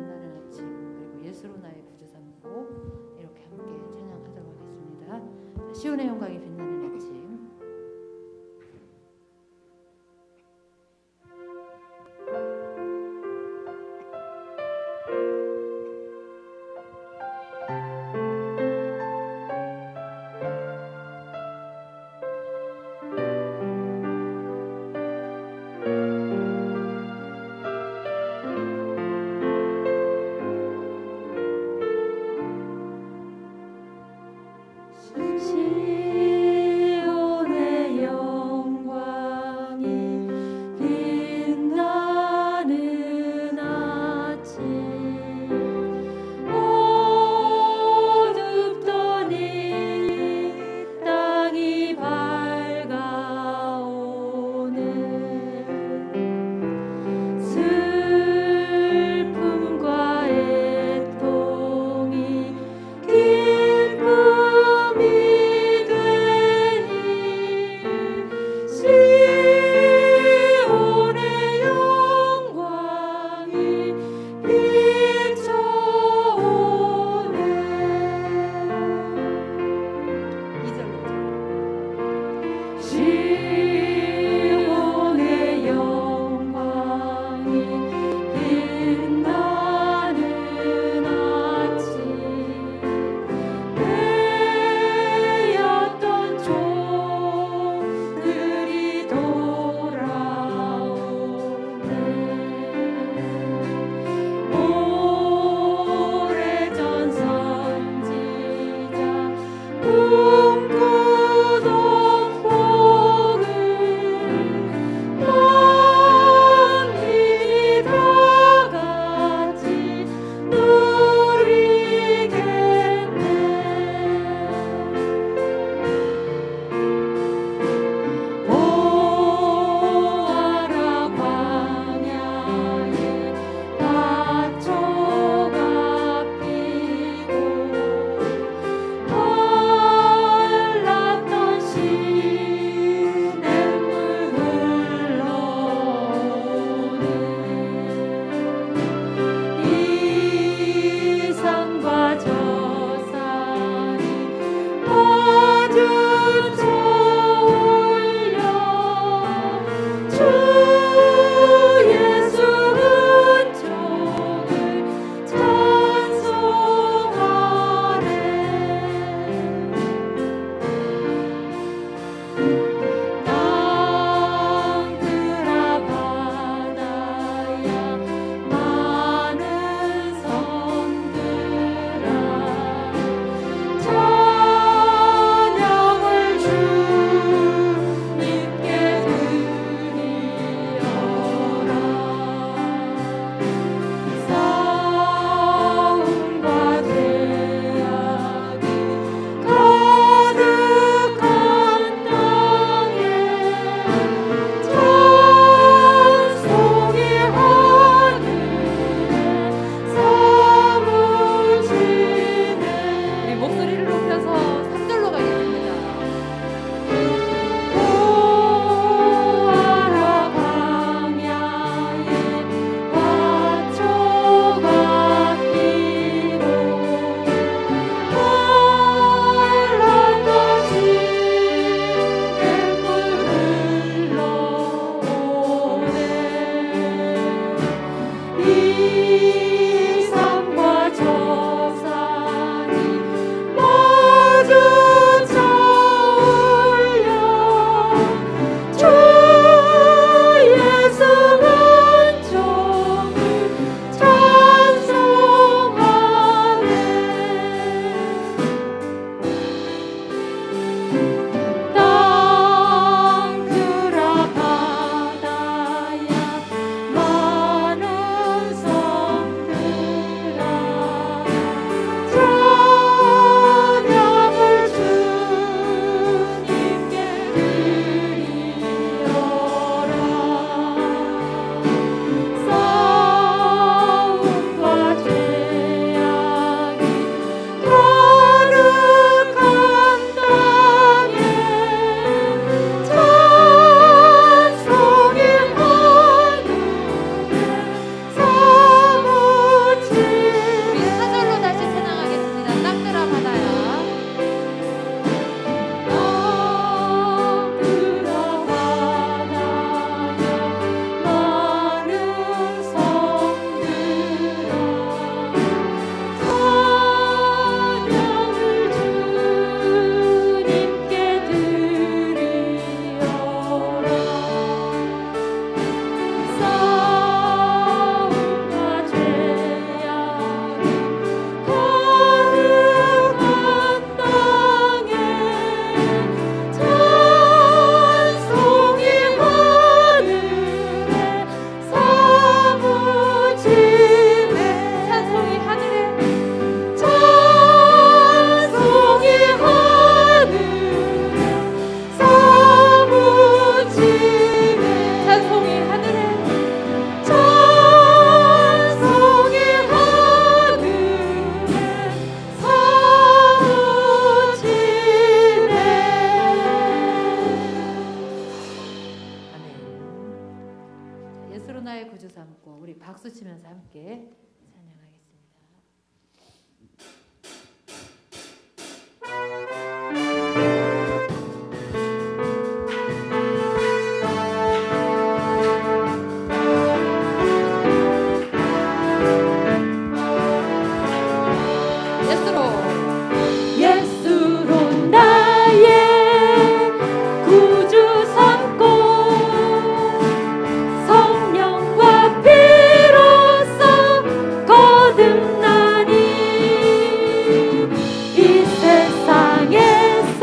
빛나는 아침 그리고 예수로 나의 구주 삼고 이렇게 함께 찬양하도록 하겠습니다. 시온의 영광이 빛나는 아침. 시온의 거듭나니 이 세상에서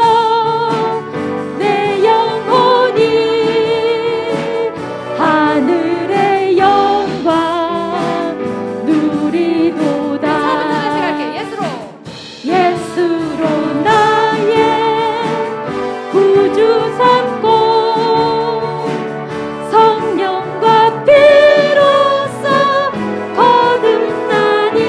내 영혼이 하늘의 영광 누리도다. 예수로 나의 구주 삼고 성령과 피로써 거듭나니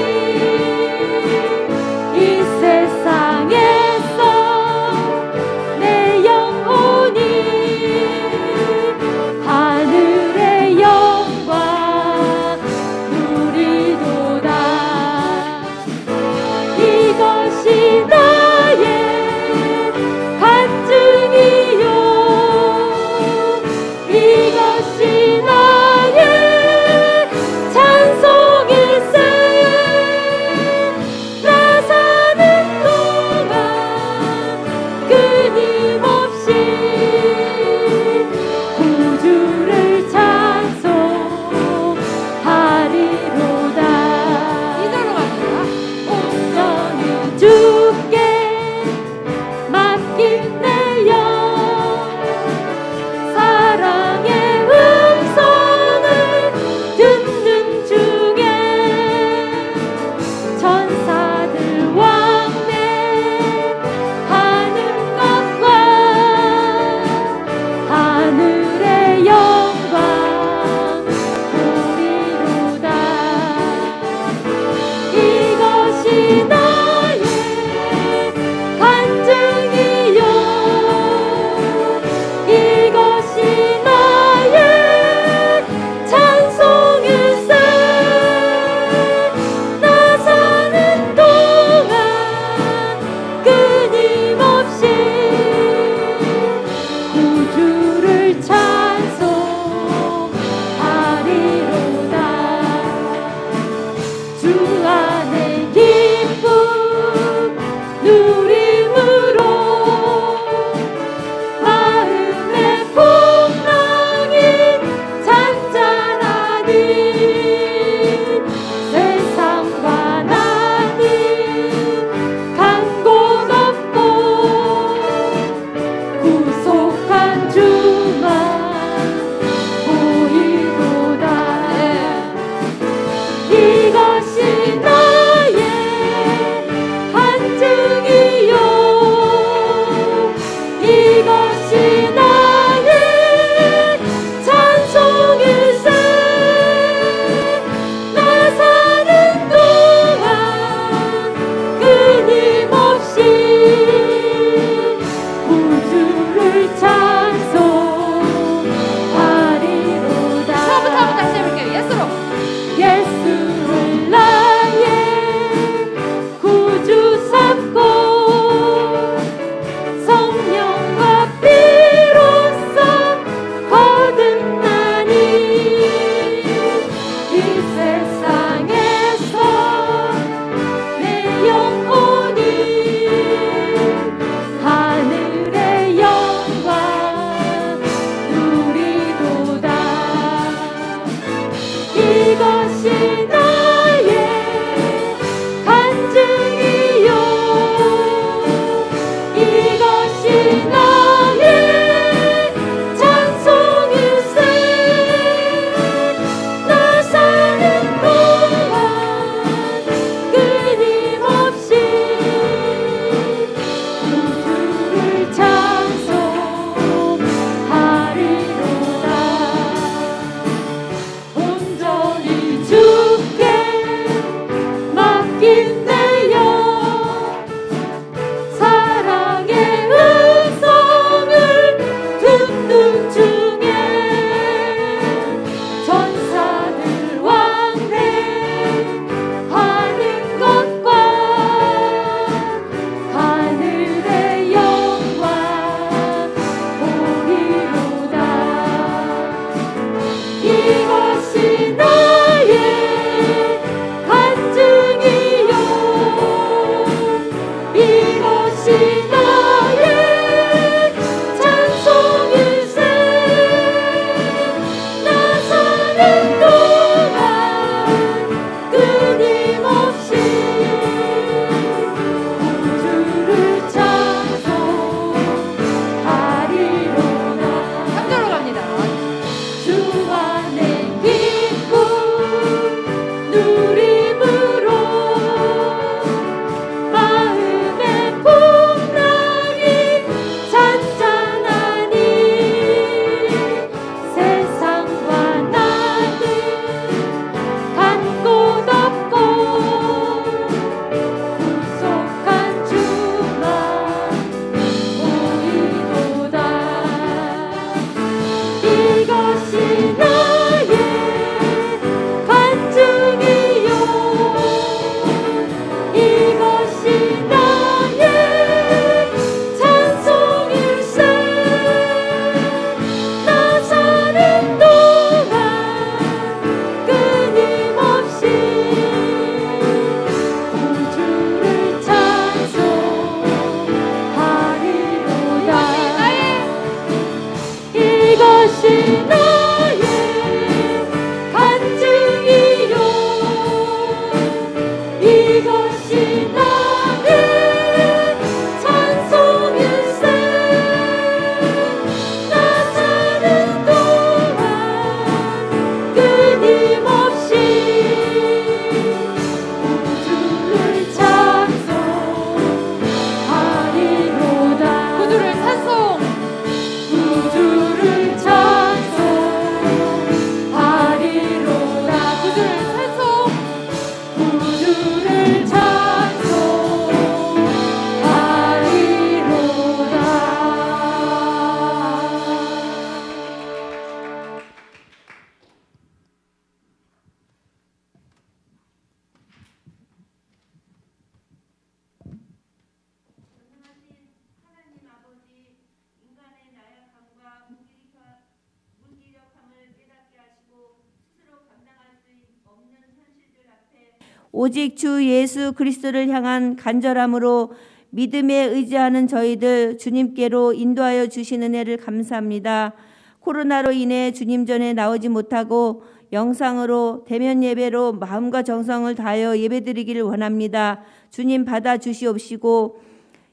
오직 주 예수 그리스도를 향한 간절함으로 믿음에 의지하는 저희들 주님께로 인도하여 주신 은혜를 감사합니다. 코로나로 인해 주님 전에 나오지 못하고 영상으로 대면 예배로 마음과 정성을 다하여 예배드리기를 원합니다. 주님 받아 주시옵시고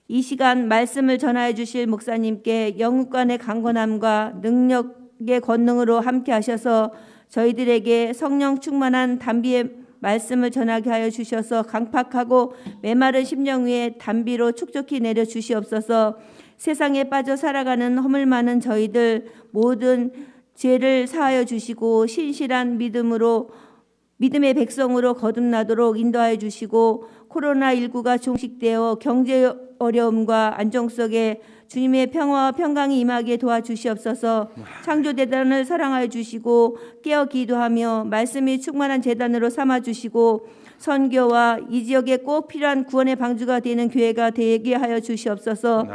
이 시간 말씀을 전하여 주실 목사님께 영육간의 강건함과 능력의 권능으로 함께 하셔서 저희들에게 성령 충만한 단비의 말씀을 전하게 하여 주셔서 강팍하고 메마른 심령 위에 단비로 촉촉히 내려 주시옵소서. 세상에 빠져 살아가는 허물 많은 저희들 모든 죄를 사하여 주시고 신실한 믿음의 백성으로 거듭나도록 인도하여 주시고 코로나19가 종식되어 경제 어려움과 안정 속에 주님의 평화와 평강이 임하게 도와주시옵소서. 창조대단을 사랑하여 주시고 깨어 기도하며 말씀이 충만한 재단으로 삼아주시고 선교와 이 지역에 꼭 필요한 구원의 방주가 되는 교회가 되게 하여 주시옵소서.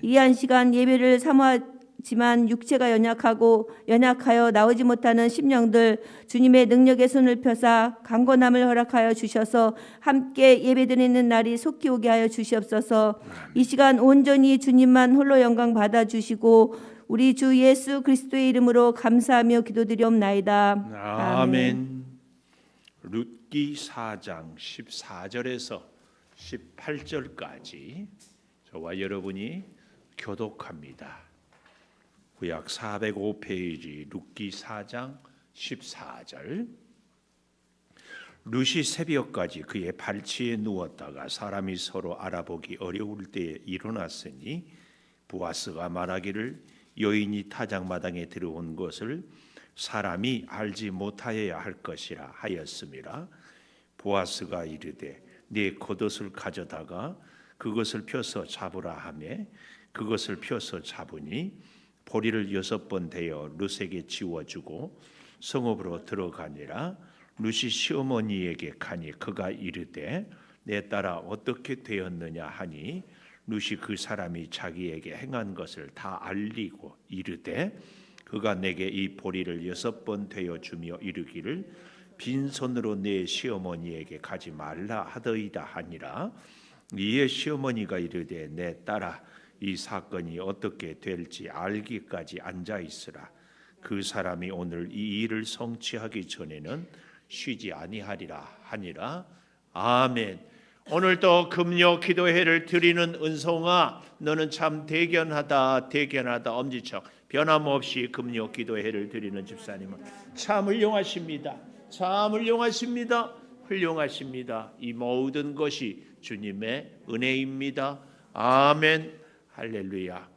이 한 시간 예배를 사모하지만 육체가 연약하여 나오지 못하는 심령들 주님의 능력의 손을 펴사 강건함을 허락하여 주셔서 함께 예배드리는 날이 속히 오게 하여 주시옵소서. 이 시간 온전히 주님만 홀로 영광 받아 주시고 우리 주 예수 그리스도의 이름으로 감사하며 기도드리옵나이다. 아멘. 룻기 4장 14절에서 18절까지 저와 여러분이 교독합니다. 구약 405페이지 룻기 4장 14절. 룻이 새벽까지 그의 발치에 누웠다가 사람이 서로 알아보기 어려울 때에 일어났으니 보아스가 말하기를 여인이 타작마당에 들어온 것을 사람이 알지 못하여야 할 것이라 하였음이라. 보아스가 이르되 네 겉옷을 가져다가 그것을 펴서 잡으라 하매 그것을 펴서 잡으니 보리를 6번 대어 룻에게 지워주고 성읍으로 들어가니라. 룻이 시어머니에게 가니 그가 이르되 내 딸아 어떻게 되었느냐 하니 룻이 그 사람이 자기에게 행한 것을 다 알리고 이르되 그가 내게 이 보리를 6번 되어 주며 이르기를 빈손으로 내 시어머니에게 가지 말라 하더이다 하니라. 이에 시어머니가 이르되 내 딸아 이 사건이 어떻게 될지 알기까지 앉아 있으라. 그 사람이 오늘 이 일을 성취하기 전에는 쉬지 아니하리라 하니라. 아멘. 오늘도 금요 기도회를 드리는 은송아 너는 참 대견하다 엄지척. 변함없이 금요 기도회를 드리는 집사님은 참 훌륭하십니다. 훌륭하십니다. 이 모든 것이 주님의 은혜입니다. 아멘. 할렐루야.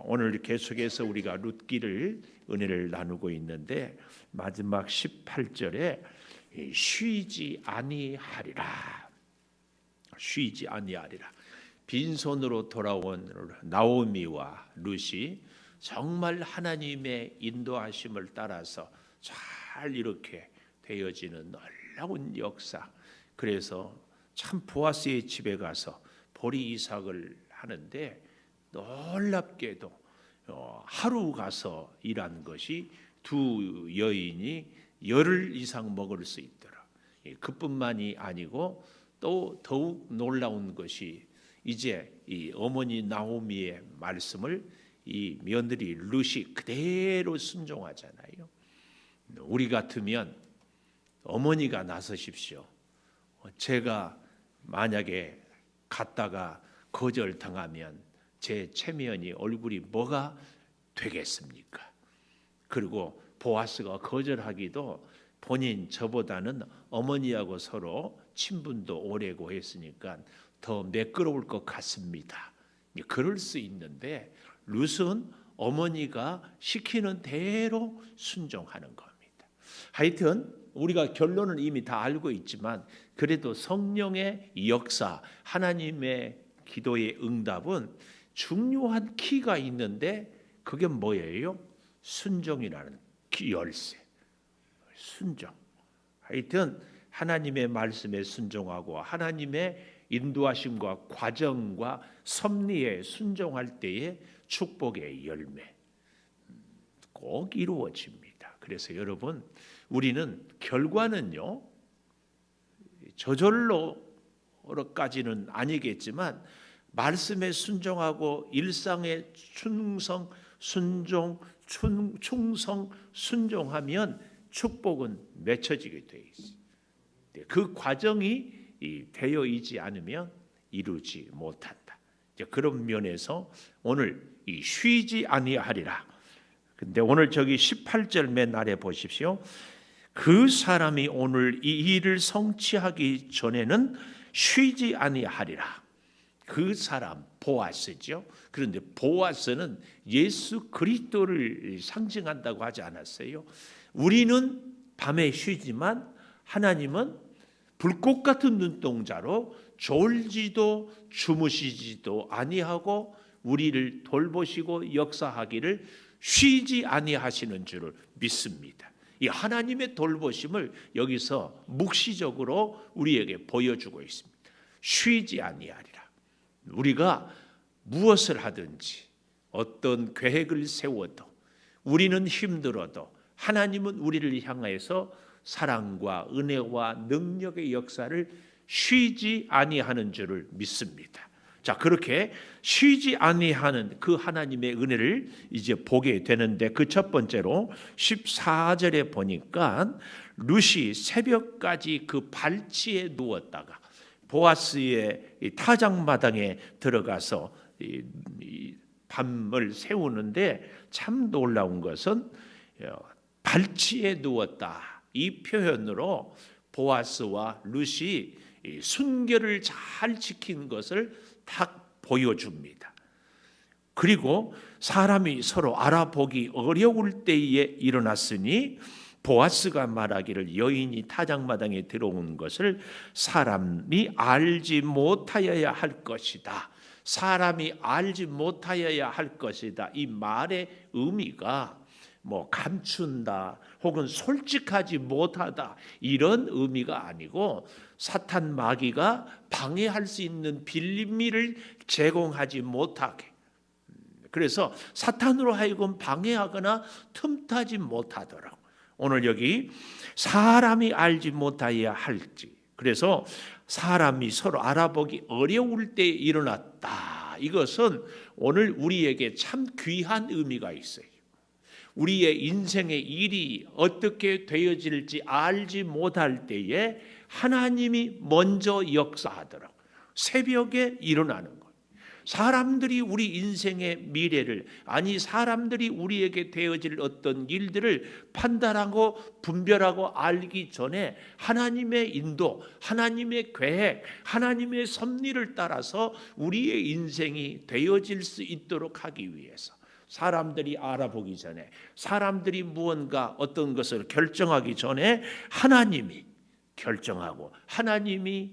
오늘 계속해서 우리가 룻기를 은혜를 나누고 있는데 마지막 18절에 쉬지 아니하리라. 빈손으로 돌아온 나오미와 룻이 정말 하나님의 인도하심을 따라서 잘 이렇게 되어지는 놀라운 역사. 그래서 참 보아스의 집에 가서 보리 이삭을 하는데 놀랍게도 하루 가서 일한 것이 두 여인이 열흘 이상 먹을 수 있더라. 그뿐만이 아니고 또 더욱 놀라운 것이 이제 이 어머니 나오미의 말씀을 이 며느리 룻이 그대로 순종하잖아요. 우리 같으면 어머니가 나서십시오. 제가 만약에 갔다가 거절당하면 제 체면이 얼굴이 뭐가 되겠습니까? 그리고 보아스가 거절하기도 본인 저보다는 어머니하고 서로 친분도 오래고 했으니까 더 매끄러울 것 같습니다. 그럴 수 있는데 룻은 어머니가 시키는 대로 순종하는 겁니다. 하여튼 우리가 결론은 이미 다 알고 있지만 그래도 성령의 역사, 하나님의 기도의 응답은 중요한 키가 있는데 그게 뭐예요? 순종이라는 열쇠. 순종. 하여튼 하나님의 말씀에 순종하고 하나님의 인도하심과 과정과 섭리에 순종할 때의 축복의 열매 꼭 이루어집니다. 그래서 여러분 우리는 결과는요 저절로까지는 아니겠지만 말씀에 순종하고 일상에 충성, 순종, 충성, 순종하면 축복은 맺혀지게 되어 있어요. 그 과정이 되어 있지 않으면 이루지 못한다. 그런 면에서 오늘 쉬지 아니하리라. 근데 오늘 저기 18절 맨 아래 보십시오. 그 사람이 오늘 이 일을 성취하기 전에는 쉬지 아니하리라. 그 사람 보아스죠. 그런데 보아스는 예수 그리스도를 상징한다고 하지 않았어요? 우리는 밤에 쉬지만 하나님은 불꽃 같은 눈동자로 졸지도 주무시지도 아니하고 우리를 돌보시고 역사하기를 쉬지 아니하시는 줄을 믿습니다. 이 하나님의 돌보심을 여기서 묵시적으로 우리에게 보여주고 있습니다. 쉬지 아니하리라. 우리가 무엇을 하든지 어떤 계획을 세워도 우리는 힘들어도 하나님은 우리를 향해서 사랑과 은혜와 능력의 역사를 쉬지 아니하는 줄을 믿습니다. 자, 그렇게 쉬지 아니하는 그 하나님의 은혜를 이제 보게 되는데 그 첫 번째로 14절에 보니까 룻이 새벽까지 그 발치에 누웠다가 보아스의 타작마당에 들어가서 밤을 새우는데 참 놀라운 것은 발치에 누웠다. 이 표현으로 보아스와 룻이 순결을 잘 지킨 것을 딱 보여줍니다. 그리고 사람이 서로 알아보기 어려울 때에 일어났으니 보아스가 말하기를 여인이 타작마당에 들어온 것을 사람이 알지 못하여야 할 것이다. 사람이 알지 못하여야 할 것이다. 이 말의 의미가 감춘다 혹은 솔직하지 못하다 이런 의미가 아니고 사탄 마귀가 방해할 수 있는 빌미를 제공하지 못하게, 그래서 사탄으로 하여금 방해하거나 틈타지 못하도록 오늘 여기 사람이 알지 못하여야 할지, 그래서 사람이 서로 알아보기 어려울 때 일어났다. 이것은 오늘 우리에게 참 귀한 의미가 있어요. 우리의 인생의 일이 어떻게 되어질지 알지 못할 때에 하나님이 먼저 역사하도록 새벽에 일어나는 것. 사람들이 우리 인생의 미래를, 아니 사람들이 우리에게 되어질 어떤 일들을 판단하고 분별하고 알기 전에 하나님의 인도, 하나님의 계획, 하나님의 섭리를 따라서 우리의 인생이 되어질 수 있도록 하기 위해서 사람들이 알아보기 전에, 사람들이 무언가 어떤 것을 결정하기 전에 하나님이 결정하고 하나님이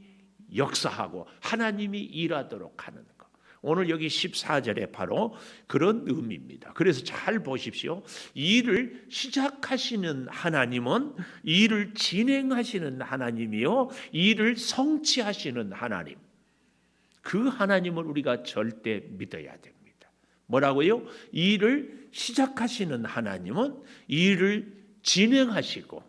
역사하고 하나님이 일하도록 하는 것. 오늘 여기 14절에 바로 그런 의미입니다. 그래서 잘 보십시오. 일을 시작하시는 하나님은 일을 진행하시는 하나님이요, 일을 성취하시는 하나님. 그 하나님을 우리가 절대 믿어야 됩니다. 뭐라고요? 일을 시작하시는 하나님은 일을 진행하시고,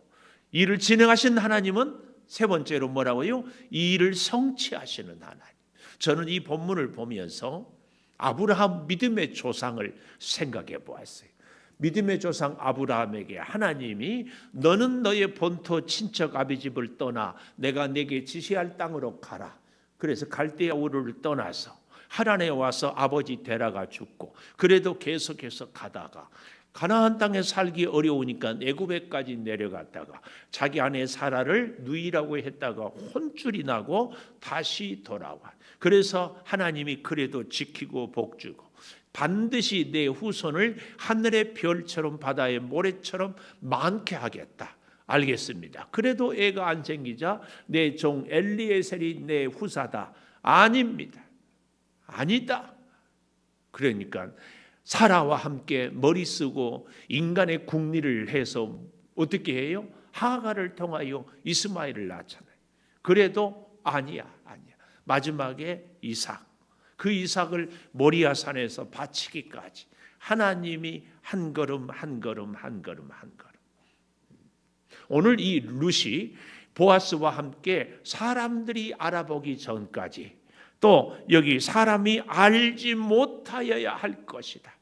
일을 진행하신 하나님은 세 번째로 뭐라고요? 일을 성취하시는 하나님. 저는 이 본문을 보면서 아브라함 믿음의 조상을 생각해 보았어요. 믿음의 조상 아브라함에게 하나님이 너는 너의 본토 친척 아비집을 떠나 내가 네게 지시할 땅으로 가라. 그래서 갈대아 우르를 떠나서 하란에 와서 아버지 데라가 죽고, 그래도 계속해서 가다가 가나안 땅에 살기 어려우니까 애굽에까지 내려갔다가 자기 아내 사라를 누이라고 했다가 혼쭐이 나고 다시 돌아와. 그래서 하나님이 그래도 지키고 복주고 반드시 내 후손을 하늘의 별처럼 바다의 모래처럼 많게 하겠다. 알겠습니다. 그래도 애가 안 생기자 내 종 엘리에셀이 내 후사다. 아닙니다. 아니다. 그러니까 사라와 함께 머리 쓰고 인간의 궁리를 해서 어떻게 해요? 하가를 통하여 이스마엘을 낳잖아요. 그래도 아니야. 마지막에 이삭, 그 이삭을 모리아 산에서 바치기까지 하나님이 한 걸음 한 걸음. 오늘 이 룻이 보아스와 함께 사람들이 알아보기 전까지, 또 여기 사람이 알지 못하여야 할 것이다.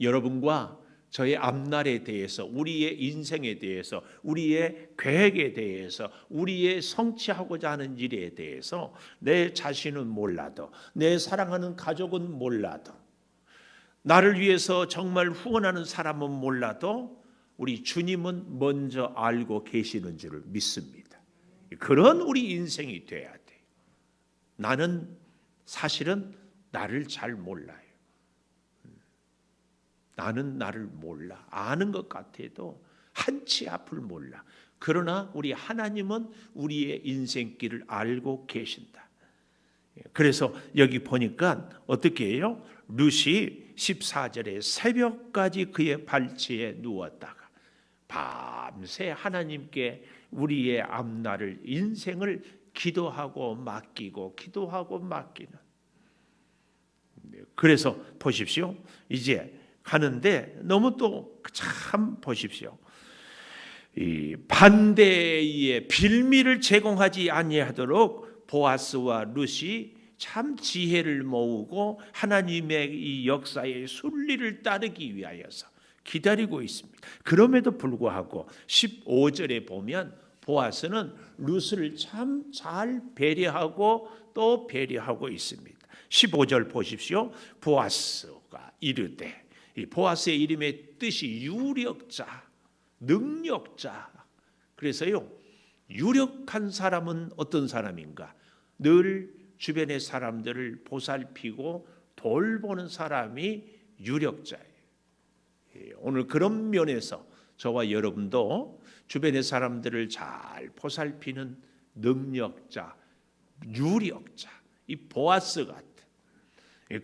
여러분과 저의 앞날에 대해서, 우리의 인생에 대해서, 우리의 계획에 대해서, 우리의 성취하고자 하는 일에 대해서 내 자신은 몰라도, 내 사랑하는 가족은 몰라도, 나를 위해서 정말 후원하는 사람은 몰라도 우리 주님은 먼저 알고 계시는 줄을 믿습니다. 그런 우리 인생이 돼야 돼요. 나는 사실은 나를 잘 몰라요. 나는 나를 몰라. 아는 것 같아도 한치 앞을 몰라. 그러나 우리 하나님은 우리의 인생길을 알고 계신다. 그래서 여기 보니까 어떻게 해요? 룻이 14절에 새벽까지 그의 발치에 누웠다가 밤새 하나님께 우리의 앞날을, 인생을 기도하고 맡기고 기도하고 맡기는. 그래서 보십시오. 이제 가는데 너무 또 참 보십시오. 이 반대의 빌미를 제공하지 아니하도록 보아스와 룻이 참 지혜를 모으고 하나님의 이 역사의 순리를 따르기 위하여서 기다리고 있습니다. 그럼에도 불구하고 15절에 보면 보아스는 룻을 참 잘 배려하고 또 배려하고 있습니다. 15절 보십시오. 보아스가 이르되, 이 보아스의 이름의 뜻이 유력자, 능력자. 그래서요, 유력한 사람은 어떤 사람인가? 늘 주변의 사람들을 보살피고 돌보는 사람이 유력자예요. 오늘 그런 면에서 저와 여러분도 주변의 사람들을 잘 보살피는 능력자, 유력자, 이 보아스 같은.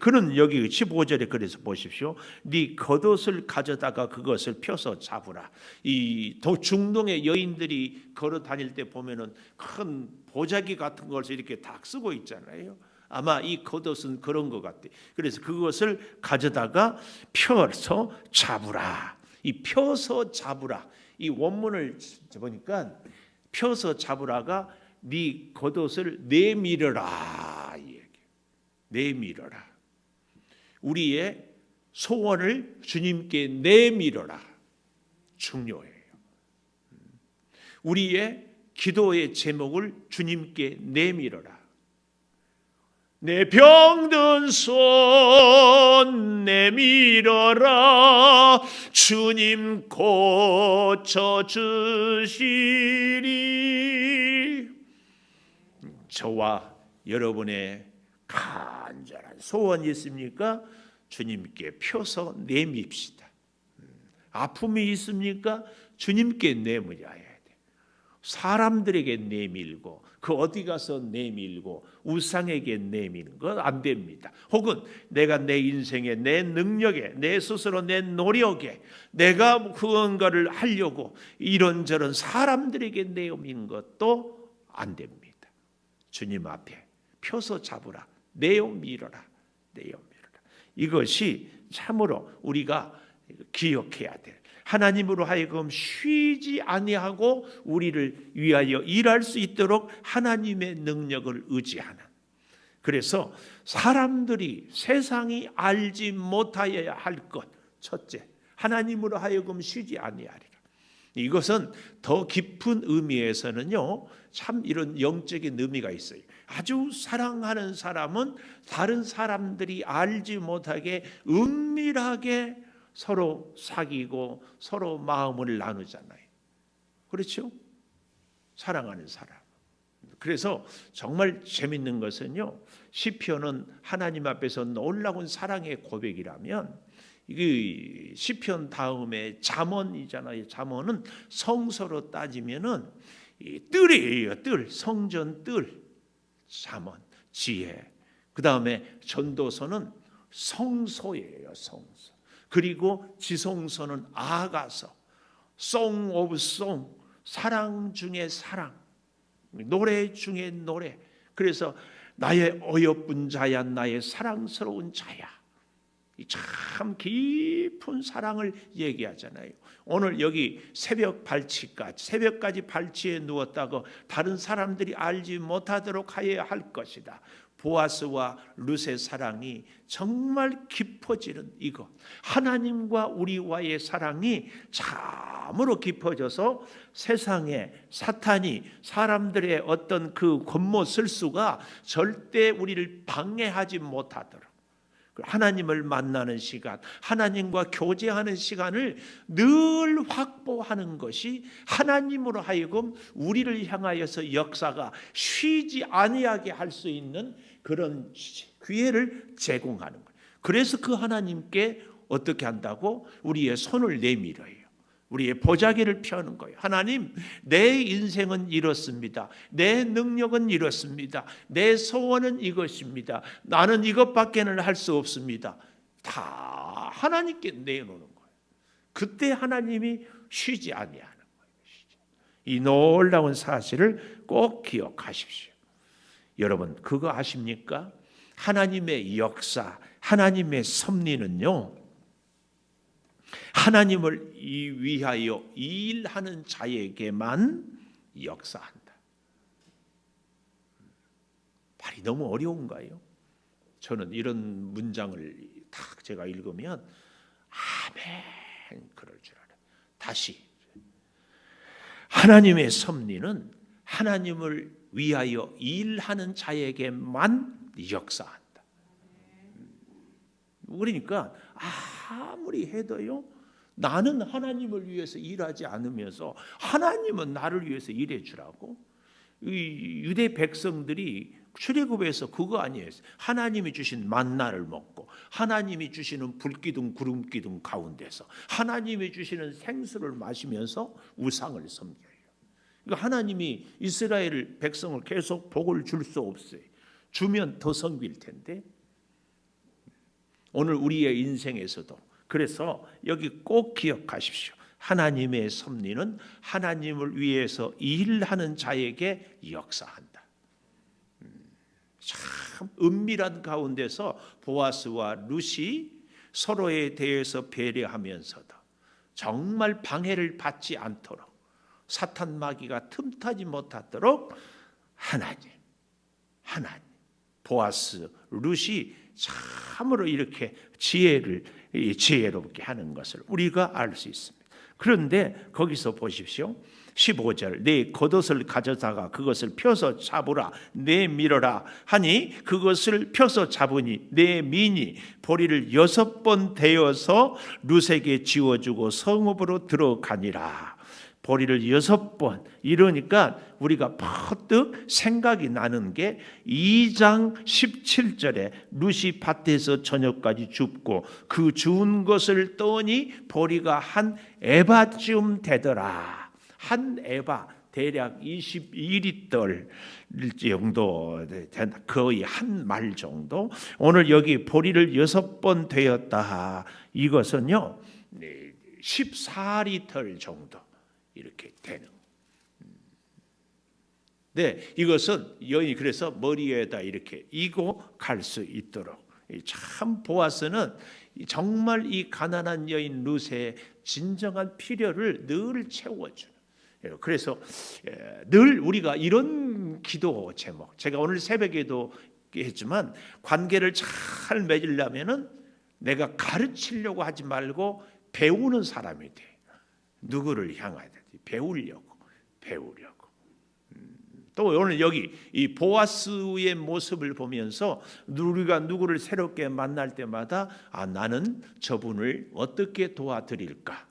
그는 여기 15절에 그래서 보십시오. 네 겉옷을 가져다가 그것을 펴서 잡으라. 이 중동의 여인들이 걸어 다닐 때 보면은 큰 보자기 같은 것을 이렇게 딱 쓰고 있잖아요. 아마 이 겉옷은 그런 것 같아. 그래서 그것을 가져다가 펴서 잡으라. 이 펴서 잡으라. 이 원문을 보니까 펴서 잡으라가 네 겉옷을 내밀어라. 내밀어라. 우리의 소원을 주님께 내밀어라. 중요해요. 우리의 기도의 제목을 주님께 내밀어라. 내 병든 손 내밀어라. 주님 고쳐주시리. 저와 여러분의 간절한 소원이 있습니까? 주님께 펴서 내밉시다. 아픔이 있습니까? 주님께 내밀어야 돼. 사람들에게 내밀고 그 어디 가서 내밀고 우상에게 내미는 건 안 됩니다. 혹은 내가 내 인생에, 내 능력에, 내 스스로 내 노력에 내가 무언가를 하려고 이런저런 사람들에게 내미는 것도 안 됩니다. 주님 앞에 펴서 잡으라. 내어 밀어라. 내어 밀어라. 이것이 참으로 우리가 기억해야 될, 하나님으로 하여금 쉬지 아니하고 우리를 위하여 일할 수 있도록 하나님의 능력을 의지하는. 그래서 사람들이, 세상이 알지 못하여야 할 것, 첫째, 하나님으로 하여금 쉬지 아니하리라. 이것은 더 깊은 의미에서는요, 참 이런 영적인 의미가 있어요. 아주 사랑하는 사람은 다른 사람들이 알지 못하게 은밀하게 서로 사귀고 서로 마음을 나누잖아요. 그렇죠? 사랑하는 사람. 그래서 정말 재밌는 것은요, 시편은 하나님 앞에서 놀라운 사랑의 고백이라면, 이 시편 다음에 잠언이잖아요. 잠언은 성서로 따지면은 이 뜰이에요. 뜰, 성전 뜰. 잠언, 지혜. 그 다음에 전도서는 성소예요. 성소. 그리고 지성서는 아가서, Song of Song, 사랑 중에 사랑, 노래 중에 노래. 그래서 나의 어여쁜 자야, 나의 사랑스러운 자야. 참 깊은 사랑을 얘기하잖아요. 오늘 여기 새벽까지 발치에 누웠다고 다른 사람들이 알지 못하도록 하여야 할 것이다. 보아스와 룻의 사랑이 정말 깊어지는 이것, 하나님과 우리와의 사랑이 참으로 깊어져서 세상에 사탄이 사람들의 어떤 그 권모술수가 절대 우리를 방해하지 못하도록 하나님을 만나는 시간, 하나님과 교제하는 시간을 늘 확보하는 것이 하나님으로 하여금 우리를 향하여서 역사가 쉬지 아니하게 할 수 있는 그런 기회를 제공하는 거예요. 그래서 그 하나님께 어떻게 한다고? 우리의 손을 내밀어요. 우리의 보자기를 펴는 거예요. 하나님, 내 인생은 이렇습니다. 내 능력은 이렇습니다. 내 소원은 이것입니다. 나는 이것밖에는 할 수 없습니다. 다 하나님께 내놓는 거예요. 그때 하나님이 쉬지 아니하는 거예요. 이 놀라운 사실을 꼭 기억하십시오. 여러분, 그거 아십니까? 하나님의 역사, 하나님의 섭리는요, 하나님을 위하여 일하는 자에게만 역사한다. 말이 너무 어려운가요? 저는 이런 문장을 딱 제가 읽으면 아멘 그럴 줄 알아요. 다시, 하나님의 섭리는 하나님을 위하여 일하는 자에게만 역사한다. 그러니까 아무리 해도요, 나는 하나님을 위해서 일하지 않으면서 하나님은 나를 위해서 일해 주라고. 이 유대 백성들이 출애굽에서 그거 아니에요. 하나님이 주신 만나를 먹고 하나님이 주시는 불기둥 구름기둥 가운데서 하나님이 주시는 생수를 마시면서 우상을 섬겨요. 그러니까 하나님이 이스라엘 백성을 계속 복을 줄 수 없어요. 주면 더 섬길 텐데. 오늘 우리의 인생에서도 그래서 여기 꼭 기억하십시오. 하나님의 섭리는 하나님을 위해서 일하는 자에게 역사한다. 참 은밀한 가운데서 보아스와 룻이 서로에 대해서 배려하면서도 정말 방해를 받지 않도록, 사탄 마귀가 틈타지 못하도록 하나님 보아스 룻이 참으로 이렇게 지혜롭게 하는 것을 우리가 알 수 있습니다. 그런데 거기서 보십시오. 15절, 내 겉옷을 가져다가 그것을 펴서 잡으라, 내밀어라 하니 그것을 펴서 잡으니 내 민이 보리를 6번 대어서 룻에게 지워주고 성읍으로 들어가니라. 보리를 6번, 이러니까 우리가 퍼뜩 생각이 나는 게 2장 17절에 룻이 밭에서 저녁까지 줍고 그 주운 것을 떠니 보리가 한 에바쯤 되더라. 한 에바, 대략 22리터 정도, 거의 한 말 정도. 오늘 여기 보리를 6번 되었다. 이것은요 14리터 정도 이렇게 되는. 네, 이것은 여인이 그래서 머리에다 이렇게 이고 갈 수 있도록. 참 보아스는 정말 이 가난한 여인 룻의 진정한 필요를 늘 채워주는. 그래서 늘 우리가 이런 기도 제목, 제가 오늘 새벽에도 했지만, 관계를 잘 맺으려면은 내가 가르치려고 하지 말고 배우는 사람이 돼. 누구를 향하야 돼? 배우려고. 또 오늘 여기 이 보아스의 모습을 보면서 우리가 누구를 새롭게 만날 때마다 나는 저분을 어떻게 도와드릴까?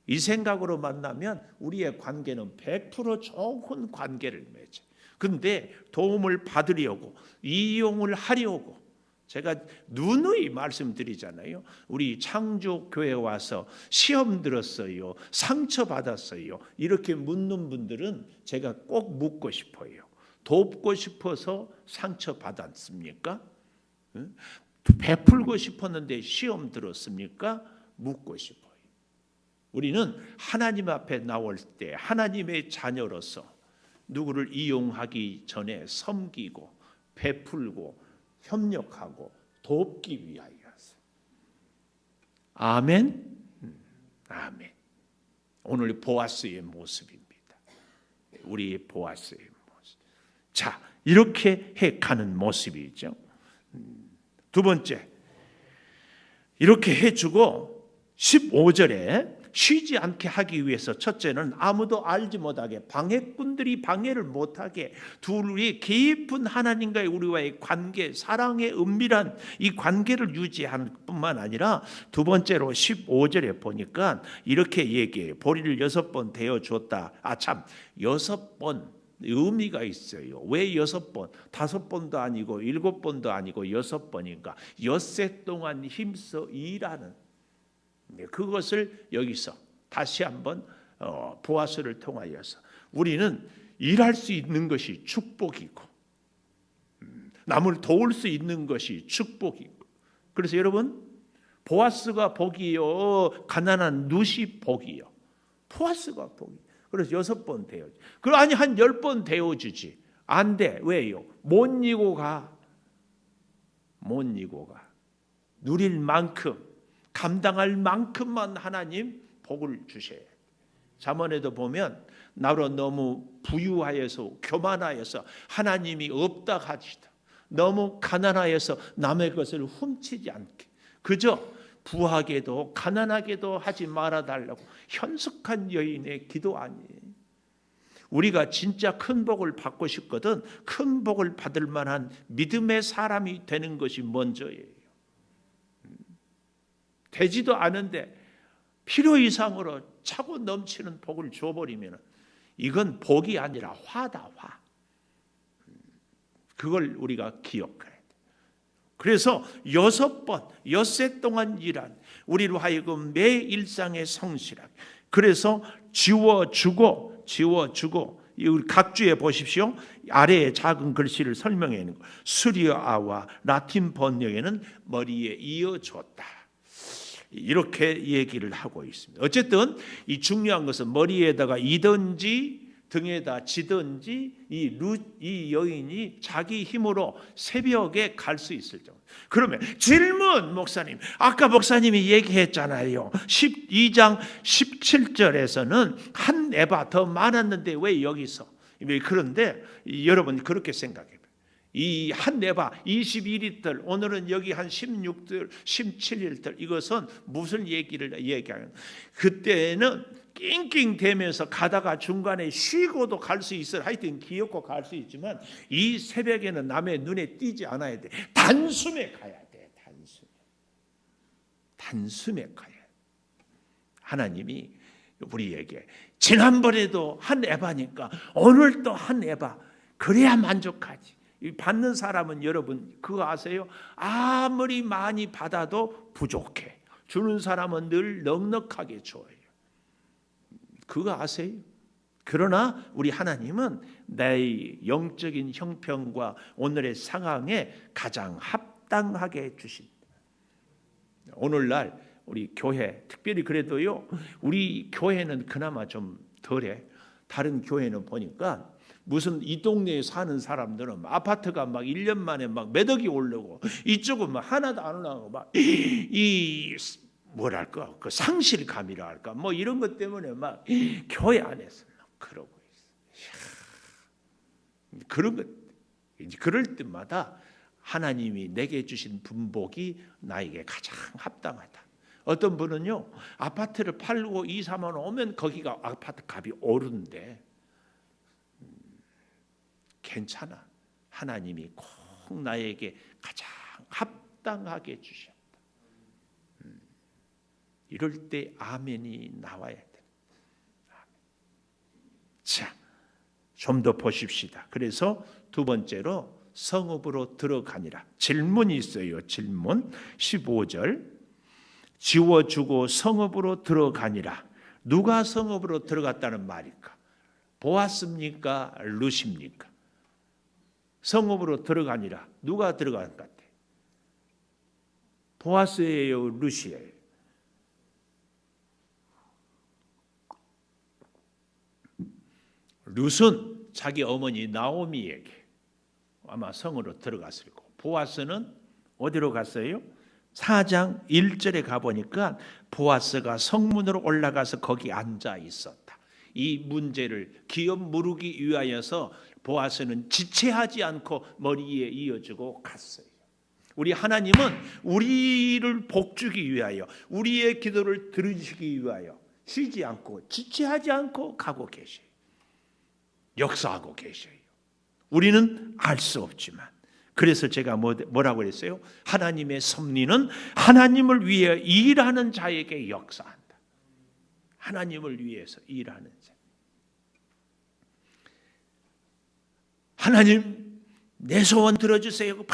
이 생각으로 만나면 우리의 관계는 100% 좋은 관계를 맺어요. 근데 도움을 받으려고, 이용을 하려고, 제가 누누이 말씀드리잖아요. 우리 창조교회 와서 시험 들었어요, 상처받았어요, 이렇게 묻는 분들은 제가 꼭 묻고 싶어요. 돕고 싶어서 상처받았습니까? 베풀고 싶었는데 시험 들었습니까? 묻고 싶어요. 우리는 하나님 앞에 나올 때 하나님의 자녀로서 누구를 이용하기 전에 섬기고 베풀고 협력하고 돕기 위하여서. 아멘. 아멘. 오늘 보아스의 모습입니다. 우리 보아스의 모습. 자, 이렇게 해 가는 모습이죠. 두 번째, 이렇게 해주고 15절에 쉬지 않게 하기 위해서 첫째는 아무도 알지 못하게, 방해꾼들이 방해를 못하게, 둘이 깊은 하나님과의 우리와의 관계, 사랑의 은밀한 이 관계를 유지하는 뿐만 아니라 두 번째로 15절에 보니까 이렇게 얘기해요. 보리를 6번 데워주었다. 참, 6번 의미가 있어요. 왜 6번? 5번도 아니고 7번도 아니고 6번인가? 엿새 동안 힘써 일하는, 그것을 여기서 다시 한번 보아스를 통하여서 우리는 일할 수 있는 것이 축복이고, 남을 도울 수 있는 것이 축복이고, 그래서 여러분, 보아스가 복이요, 가난한 룻이 복이요. 보아스가 복이. 그래서 6번 데워주. 아니 한 10번 데워주지. 안 돼. 왜요? 못 이고 가. 못 이고 가. 누릴 만큼, 감당할 만큼만 하나님 복을 주셔야 돼요. 잠언에도 보면 나로 너무 부유하여서 교만하여서 하나님이 없다 하시다. 너무 가난하여서 남의 것을 훔치지 않게, 그저 부하게도 가난하게도 하지 말아달라고 현숙한 여인의 기도 아니에요. 우리가 진짜 큰 복을 받고 싶거든 큰 복을 받을 만한 믿음의 사람이 되는 것이 먼저예요. 되지도 않은데 필요 이상으로 차고 넘치는 복을 줘버리면 이건 복이 아니라 화다, 화. 그걸 우리가 기억해야 돼. 그래서 6번, 엿새 동안 일한 우리로 하여금 매 일상의 성실하게, 그래서 지워주고 우리 각주에 보십시오. 아래에 작은 글씨를 설명해 있는 거. 수리아와 라틴 번역에는 머리에 이어줬다. 이렇게 얘기를 하고 있습니다. 어쨌든 이 중요한 것은 머리에다가 이든지 등에다 지든지 이 여인이 자기 힘으로 새벽에 갈 수 있을 정도. 그러면 질문, 목사님, 아까 목사님이 얘기했잖아요. 12장 17절에서는 한 에바 더 많았는데 왜 여기서? 그런데 여러분 그렇게 생각해요. 이 한 에바 21리터, 오늘은 여기 한 16들, 17리터, 이것은 무슨 얘기를 얘기하는? 그때는 낑낑대면서 가다가 중간에 쉬고도 갈 수 있어요. 하여튼 기어코 갈 수 있지만 이 새벽에는 남의 눈에 띄지 않아야 돼. 단숨에 가야 돼. 단숨에 가야 돼. 하나님이 우리에게 지난번에도 한 에바니까 오늘 또 한 에바, 그래야 만족하지. 받는 사람은 여러분 그거 아세요? 아무리 많이 받아도 부족해. 주는 사람은 늘 넉넉하게 줘요. 그거 아세요? 그러나 우리 하나님은 내 영적인 형편과 오늘의 상황에 가장 합당하게 주신다. 오늘날 우리 교회, 특별히 그래도요, 우리 교회는 그나마 좀 덜해. 다른 교회는 보니까 무슨 이 동네에 사는 사람들은 아파트가 막 1년 만에 막 몇 억이 오르고, 이쪽은 막 하나도 안 올라가고 막 이 뭐랄까, 그 상실감이라 할까, 뭐 이런 것 때문에 막 교회 안에서 막 그러고 있어. 그런 것, 그럴 때마다 하나님이 내게 주신 분복이 나에게 가장 합당하다. 어떤 분은요, 아파트를 팔고 2, 3만 원 오면 거기가 아파트 값이 오른데 괜찮아. 하나님이 꼭 나에게 가장 합당하게 주셨다. 이럴 때 아멘이 나와야 돼. 자, 좀 더 보십시다. 그래서 두 번째로 성읍으로 들어가니라. 질문이 있어요. 질문 15절. 지워주고 성읍으로 들어가니라. 누가 성읍으로 들어갔다는 말일까? 보았습니까? 룻입니까? 성읍으로 들어가니라. 누가 들어간 것 같아? 보아스예요, 룻이에요? 룻은 자기 어머니 나오미에게 아마 성으로 들어갔을 거고, 보아스는 어디로 갔어요? 4장 1절에 가보니까 보아스가 성문으로 올라가서 거기 앉아 있었다. 이 문제를 기업 무르기 위하여서 보아스는 지체하지 않고 머리에 이어주고 갔어요. 우리 하나님은 우리를 복주기 위하여, 우리의 기도를 들으시기 위하여 쉬지 않고 지체하지 않고 가고 계셔요. 역사하고 계셔요. 우리는 알 수 없지만, 그래서 제가 뭐라고 그랬어요? 하나님의 섭리는 하나님을 위해 일하는 자에게 역사한다. 하나님을 위해서 일하는 자. 하나님 내 소원 들어주세요. 막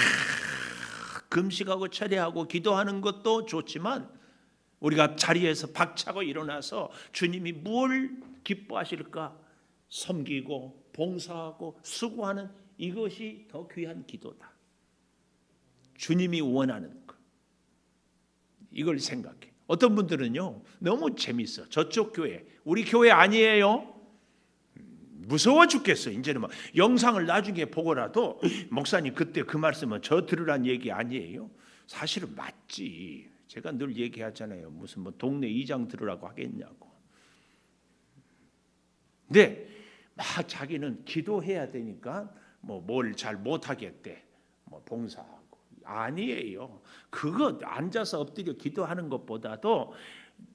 금식하고 철회하고 기도하는 것도 좋지만, 우리가 자리에서 박차고 일어나서 주님이 뭘 기뻐하실까 섬기고 봉사하고 수고하는 이것이 더 귀한 기도다. 주님이 원하는 것, 이걸 생각해. 어떤 분들은요 너무 재밌어. 저쪽 교회, 우리 교회 아니에요. 무서워 죽겠어. 이제는 막 영상을 나중에 보고라도 목사님 그때 그 말씀은 저 들으란 얘기 아니에요. 사실은 맞지. 제가 늘 얘기하잖아요. 무슨 뭐 동네 이장 들으라고 하겠냐고. 근데 막 자기는 기도해야 되니까 뭐 뭘 잘 못하겠대. 뭐 봉사하고. 아니에요. 그거 앉아서 엎드려 기도하는 것보다도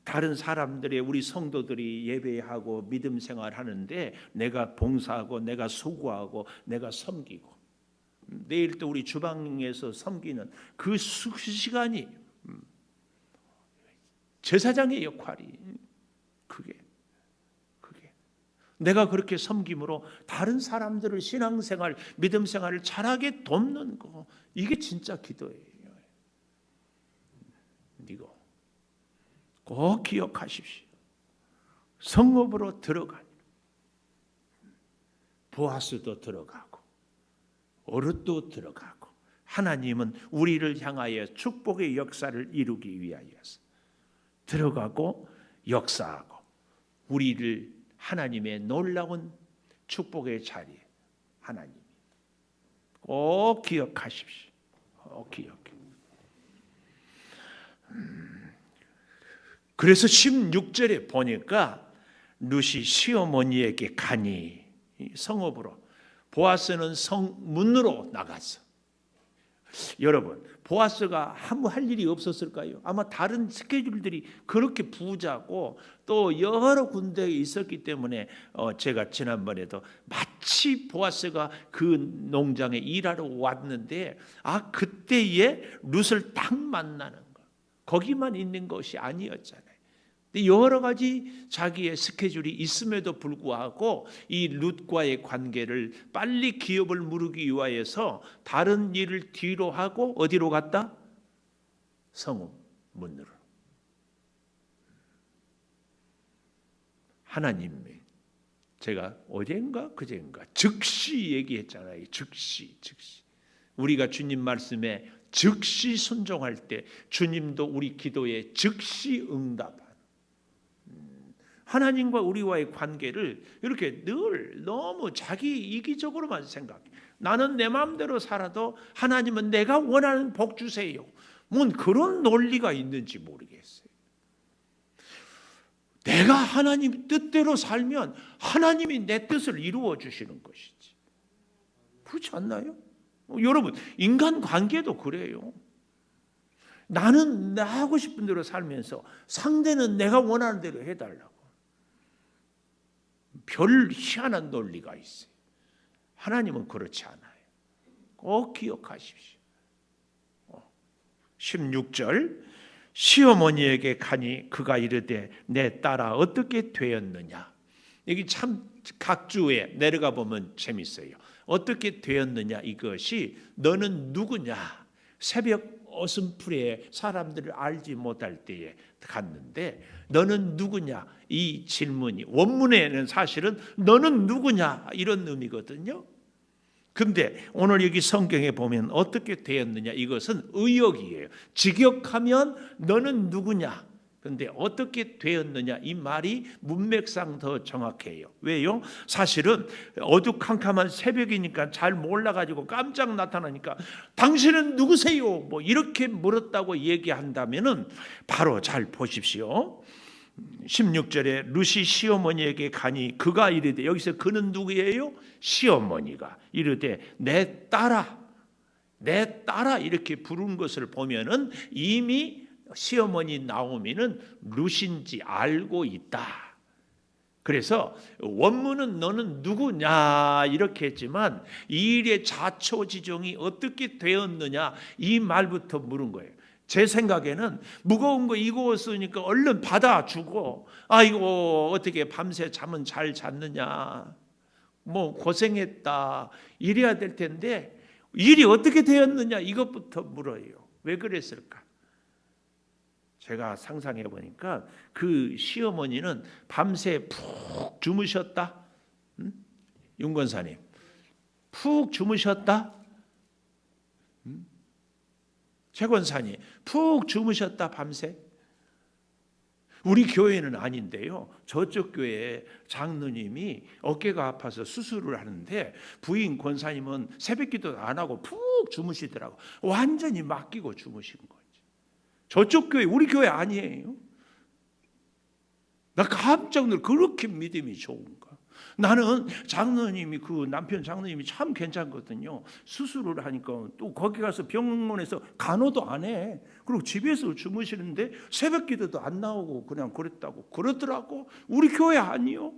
다른 사람들의, 우리 성도들이 예배하고 믿음 생활하는데 내가 봉사하고 내가 수고하고 내가 섬기고, 내일 또 우리 주방에서 섬기는 그 시간이 제사장의 역할이 그게 내가 그렇게 섬김으로 다른 사람들을 신앙생활, 믿음생활을 잘하게 돕는 거, 이게 진짜 기도예요. 이거 꼭 기억하십시오. 성읍으로 들어간 보아스도 들어가고 오룻도 들어가고, 하나님은 우리를 향하여 축복의 역사를 이루기 위하여서 들어가고 역사하고, 우리를 하나님의 놀라운 축복의 자리에 하나님이 꼭 기억하십시오. 꼭 기억해. 그래서 16절에 보니까 룻이 시어머니에게 가니, 성읍으로, 보아스는 성문으로 나갔어. 여러분, 보아스가 아무 할 일이 없었을까요? 아마 다른 스케줄들이 그렇게 부자고 또 여러 군데에 있었기 때문에 제가 지난번에도 마치 보아스가 그 농장에 일하러 왔는데, 그때에 룻을 딱 만나는 거, 거기만 있는 것이 아니었잖아요. 여러 가지 자기의 스케줄이 있음에도 불구하고 이 룻과의 관계를 빨리 기업을 무르기 위하여서 다른 일을 뒤로 하고 어디로 갔다? 성읍 문으로. 하나님이, 제가 어젠가 그젠가 즉시 얘기했잖아요. 즉시. 우리가 주님 말씀에 즉시 순종할 때 주님도 우리 기도에 즉시 응답. 하나님과 우리와의 관계를 이렇게 늘 너무 자기 이기적으로만 생각해. 나는 내 마음대로 살아도 하나님은 내가 원하는 복 주세요. 뭔 그런 논리가 있는지 모르겠어요. 내가 하나님 뜻대로 살면 하나님이 내 뜻을 이루어 주시는 것이지. 그렇지 않나요? 여러분, 인간관계도 그래요. 나는 나 하고 싶은 대로 살면서 상대는 내가 원하는 대로 해달라고. 별 희한한 논리가 있어요. 하나님은 그렇지 않아요. 꼭 기억하십시오. 16절, 시어머니에게 가니 그가 이르되 내 딸아 어떻게 되었느냐. 여기 참 각주에 내려가 보면 재밌어요. 어떻게 되었느냐, 이것이 너는 누구냐. 새벽 어슴풀에 사람들을 알지 못할 때에 갔는데 너는 누구냐, 이 질문이 원문에는 사실은 너는 누구냐 이런 의미거든요. 근데 오늘 여기 성경에 보면 어떻게 되었느냐, 이것은 의역이에요. 직역하면 너는 누구냐, 그런데 어떻게 되었느냐, 이 말이 문맥상 더 정확해요. 왜요? 사실은 어두컴컴한 새벽이니까 잘 몰라가지고 깜짝 나타나니까 당신은 누구세요? 뭐 이렇게 물었다고 얘기한다면은 바로 잘 보십시오. 16절에 루시 시어머니에게 가니 그가 이르되, 여기서 그는 누구예요? 시어머니가 이르되 내 딸아 이렇게 부른 것을 보면은 이미 시어머니 나오미는 루시인지 알고 있다. 그래서 원문은 너는 누구냐 이렇게 했지만 이 일의 자초지종이 어떻게 되었느냐 이 말부터 물은 거예요. 제 생각에는 무거운 거 이거였으니까 얼른 받아주고, 아이고 어떻게 밤새 잠은 잘 잤느냐, 뭐 고생했다 이래야 될 텐데 일이 어떻게 되었느냐 이것부터 물어요. 왜 그랬을까? 제가 상상해 보니까 그 시어머니는 밤새 푹 주무셨다. 윤 권사님, 푹 주무셨다. 최 권사님, 푹 주무셨다 밤새. 우리 교회는 아닌데요, 저쪽 교회에 장로님이 어깨가 아파서 수술을 하는데 부인 권사님은 새벽기도 안 하고 푹 주무시더라고. 완전히 맡기고 주무신 거지. 저쪽 교회, 우리 교회 아니에요. 나 깜짝 놀라. 그렇게 믿음이 좋은가. 나는 장로님이, 그 남편 장로님이 참 괜찮거든요. 수술을 하니까 또 거기 가서 병원에서 간호도 안 해. 그리고 집에서 주무시는데 새벽 기도도 안 나오고 그냥 그랬다고 그러더라고. 우리 교회 아니요.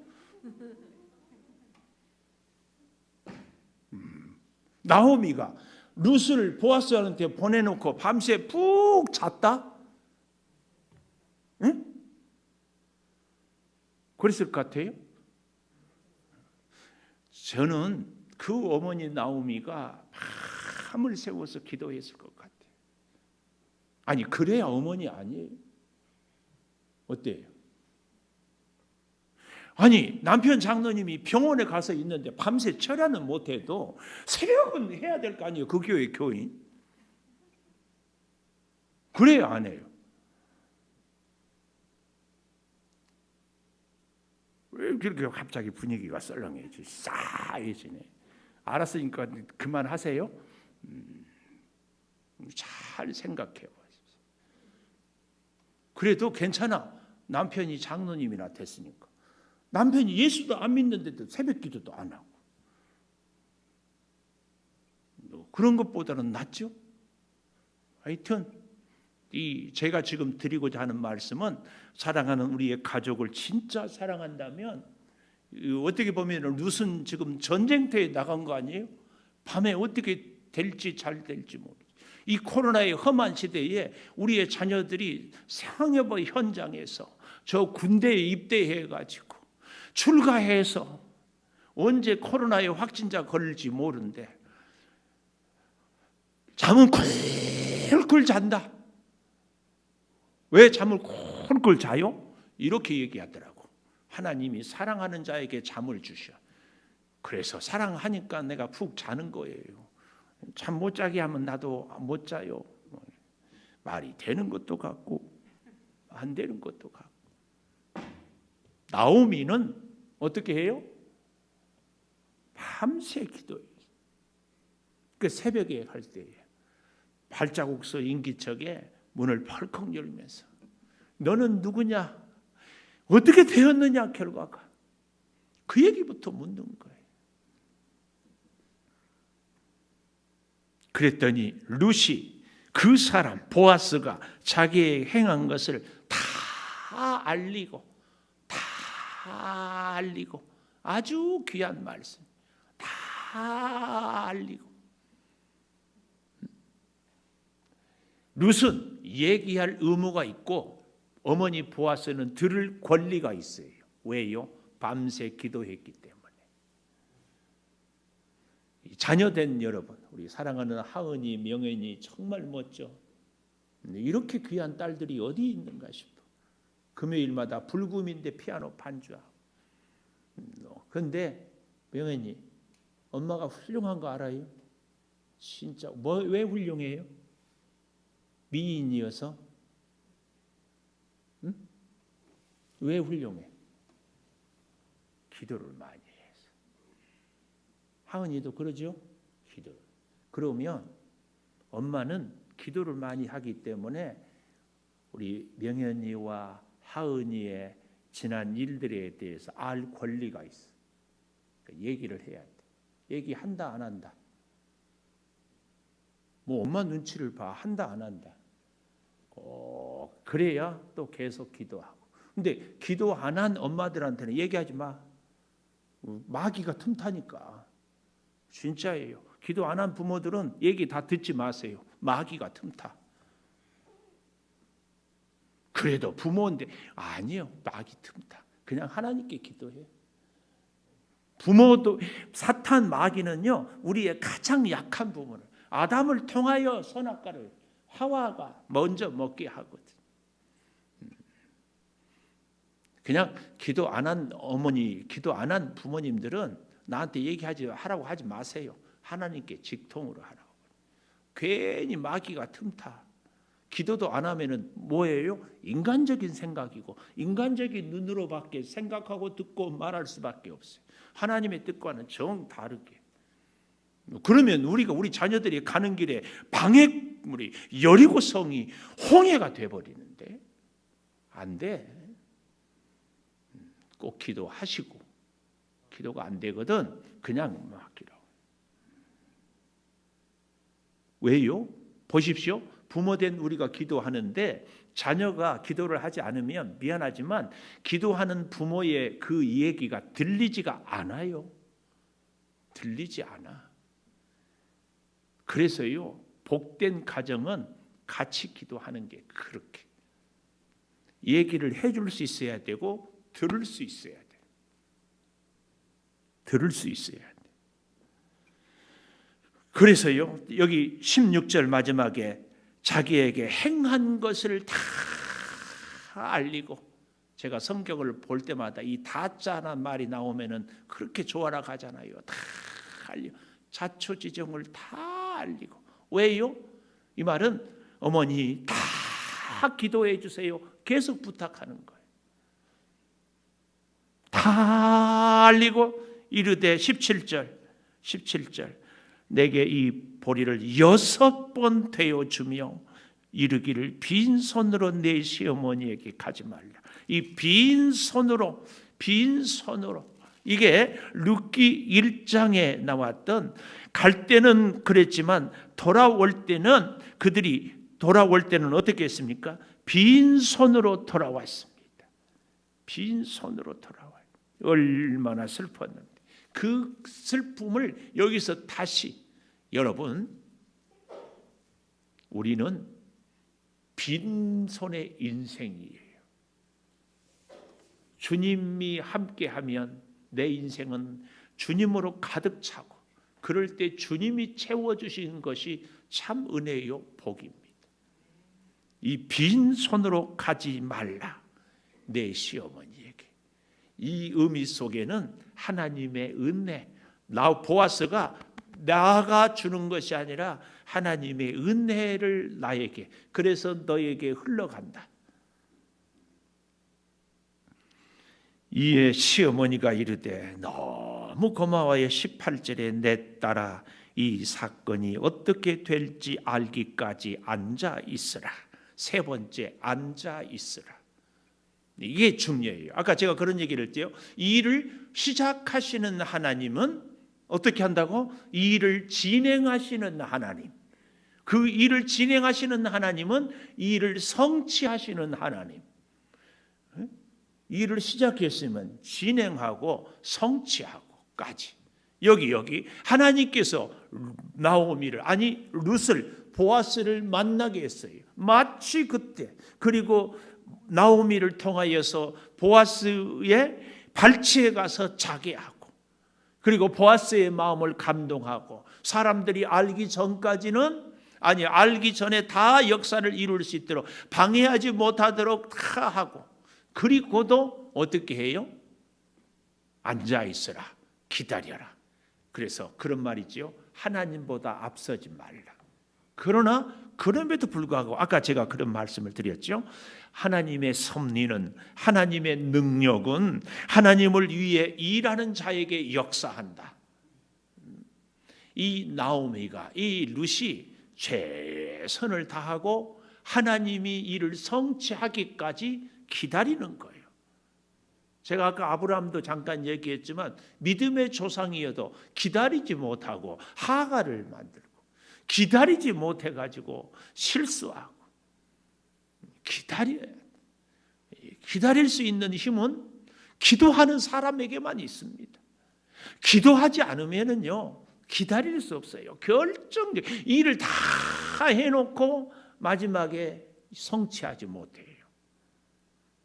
나오미가 룻을 보아스한테 보내놓고 밤새 푹 잤다? 응? 그랬을 것 같아요? 저는 그 어머니 나오미가 밤을 새워서 기도했을 것 같아요. 아니 그래야 어머니 아니에요? 어때요? 아니 남편 장로님이 병원에 가서 있는데 밤새 철야는 못해도 새벽은 해야 될 거 아니에요? 그 교회 교인. 그래야 안 해요? 왜 그렇게 갑자기 분위기가 썰렁해지? 싸해지네. 알았으니까 그만하세요. 잘 생각해 보십시오. 그래도 괜찮아. 남편이 장로님이나 됐으니까. 남편이 예수도 안 믿는데도 새벽 기도도 안 하고. 그런 것보다는 낫죠. 하여튼 제가 지금 드리고자 하는 말씀은, 사랑하는 우리의 가족을 진짜 사랑한다면, 어떻게 보면 룻은 지금 전쟁터에 나간 거 아니에요? 밤에 어떻게 될지 잘 될지 모르죠. 이 코로나의 험한 시대에 우리의 자녀들이 상여부 현장에서 저 군대에 입대해가지고 출가해서 언제 코로나의 확진자 걸릴지 모르는데 잠은 쿨쿨 잔다. 왜 잠을 쿨쿨 자요? 이렇게 얘기하더라고. 하나님이 사랑하는 자에게 잠을 주셔. 그래서 사랑하니까 내가 푹 자는 거예요. 잠 못 자게 하면 나도 못 자요. 말이 되는 것도 같고 안 되는 것도 같고. 나오미는 어떻게 해요? 밤새 기도해요. 그 새벽에 갈 때에 발자국서 인기척에 문을 펄컥 열면서 너는 누구냐? 어떻게 되었느냐? 결과가 그 얘기부터 묻는 거예요. 그랬더니 룻이, 그 사람 보아스가 자기의 행한 것을 다 알리고 아주 귀한 말씀 다 알리고. 룻은 얘기할 의무가 있고 어머니 보아스는 들을 권리가 있어요. 왜요? 밤새 기도했기 때문에. 자녀된 여러분, 우리 사랑하는 하은이, 명현이 정말 멋져. 이렇게 귀한 딸들이 어디 있는가 싶어. 금요일마다 불금인데 피아노 반주하고. 그런데 명현이, 엄마가 훌륭한 거 알아요? 진짜. 왜 훌륭해요? 미인이어서? 응? 왜 훌륭해? 기도를 많이 해서. 하은이도 그러죠? 기도를. 그러면 엄마는 기도를 많이 하기 때문에 우리 명현이와 하은이의 지난 일들에 대해서 알 권리가 있어. 그러니까 얘기를 해야 돼. 얘기한다 안 한다? 뭐 엄마 눈치를 봐. 한다 안 한다? 그래야 또 계속 기도하고. 근데 기도 안 한 엄마들한테는 얘기하지 마. 마귀가 틈타니까. 진짜예요. 기도 안 한 부모들은 얘기 다 듣지 마세요. 마귀가 틈타. 그래도 부모인데 아니요. 마귀 틈타. 그냥 하나님께 기도해. 부모도 사탄 마귀는요. 우리의 가장 약한 부분을 아담을 통하여 선악과를 하와가 먼저 먹게 하거든. 그냥 기도 안 한 어머니, 기도 안 한 부모님들은 나한테 하라고 하지 마세요. 하나님께 직통으로 하라고. 괜히 마귀가 틈타. 기도도 안 하면은 뭐예요? 인간적인 생각이고 인간적인 눈으로밖에 생각하고 듣고 말할 수밖에 없어요. 하나님의 뜻과는 정 다르게. 그러면 우리 자녀들이 가는 길에 방해물이 여리고성이 홍해가 돼버리는데 안 돼. 꼭 기도하시고 기도가 안 되거든 그냥 맡기라고. 왜요? 보십시오. 부모된 우리가 기도하는데 자녀가 기도를 하지 않으면 미안하지만 기도하는 부모의 그 얘기가 들리지가 않아요. 들리지 않아. 그래서요. 복된 가정은 같이 기도하는 게 그렇게 얘기를 해줄 수 있어야 되고 들을 수 있어야 돼. 들을 수 있어야 돼. 그래서요. 여기 16절 마지막에 자기에게 행한 것을 다 알리고, 제가 성경을 볼 때마다 이 다짜란 말이 나오면은 그렇게 좋아라 가잖아요. 다 알리고 자초지종을 다 알리고. 왜요? 이 말은 어머니 다 기도해 주세요. 계속 부탁하는 거예요. 다 알리고 이르되 17절 내게 이 보리를 6번 되어 주며 이르기를 빈손으로 내 시어머니에게 가지 말라. 이 빈손으로 이게 룻기 1장에 나왔던, 갈 때는 그랬지만 돌아올 때는 어떻게 했습니까? 빈손으로 돌아왔습니다. 빈손으로 돌아와요. 얼마나 슬펐는데 그 슬픔을 여기서 다시, 여러분 우리는 빈손의 인생이에요. 주님이 함께하면 내 인생은 주님으로 가득 차고, 그럴 때 주님이 채워주신 것이 참 은혜요 복입니다. 이 빈손으로 가지 말라 내 시어머니에게. 이 의미 속에는 하나님의 은혜, 보아스가 나가 주는 것이 아니라 하나님의 은혜를 나에게, 그래서 너에게 흘러간다. 이에 시어머니가 이르되 너무 고마워요. 18절에 내 딸아 이 사건이 어떻게 될지 알기까지 앉아 있으라. 세 번째, 앉아 있으라. 이게 중요해요. 아까 제가 그런 얘기를 했죠. 이 일을 시작하시는 하나님은 어떻게 한다고? 이 일을 진행하시는 하나님. 그 일을 진행하시는 하나님은 이 일을 성취하시는 하나님. 이 일을 시작했으면 진행하고 성취하고까지. 여기 하나님께서 나오미를, 아니 룻을, 보아스를 만나게 했어요. 마치 그때. 그리고 나오미를 통하여서 보아스의 발치에 가서 자게 하고, 그리고 보아스의 마음을 감동하고, 사람들이 알기 전에 다 역사를 이룰 수 있도록 방해하지 못하도록 다 하고, 그리고도 어떻게 해요? 앉아 있으라, 기다려라. 그래서 그런 말이지요. 하나님보다 앞서지 말라. 그러나 그럼에도 불구하고 아까 제가 그런 말씀을 드렸죠. 하나님의 섭리는, 하나님의 능력은 하나님을 위해 일하는 자에게 역사한다. 이 나오미가, 이 룻이 최선을 다하고 하나님이 이를 성취하기까지 기다리는 거예요. 제가 아까 아브라함도 잠깐 얘기했지만 믿음의 조상이어도 기다리지 못하고 하가를 만들고 기다리지 못해가지고 실수하고 기다려야 돼. 기다릴 수 있는 힘은 기도하는 사람에게만 있습니다. 기도하지 않으면은요 기다릴 수 없어요. 결정적 일을 다 해놓고 마지막에 성취하지 못해요.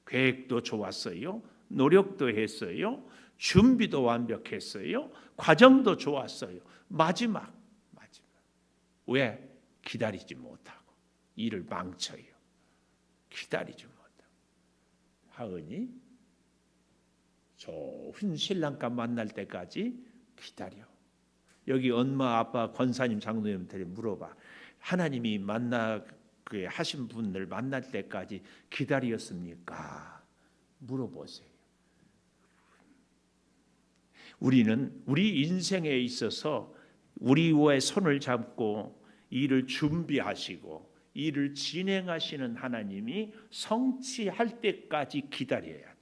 계획도 좋았어요. 노력도 했어요. 준비도 완벽했어요. 과정도 좋았어요. 마지막 왜? 기다리지 못하고 일을 망쳐요. 기다리지 못하고 하은이 좋은 신랑감 만날 때까지 기다려. 여기 엄마 아빠 권사님 장로님한테 물어봐. 하나님이 만나게 하신 분을 만날 때까지 기다렸습니까? 물어보세요. 우리는 우리 인생에 있어서 우리와의 손을 잡고 일을 준비하시고 일을 진행하시는 하나님이 성취할 때까지 기다려야 돼.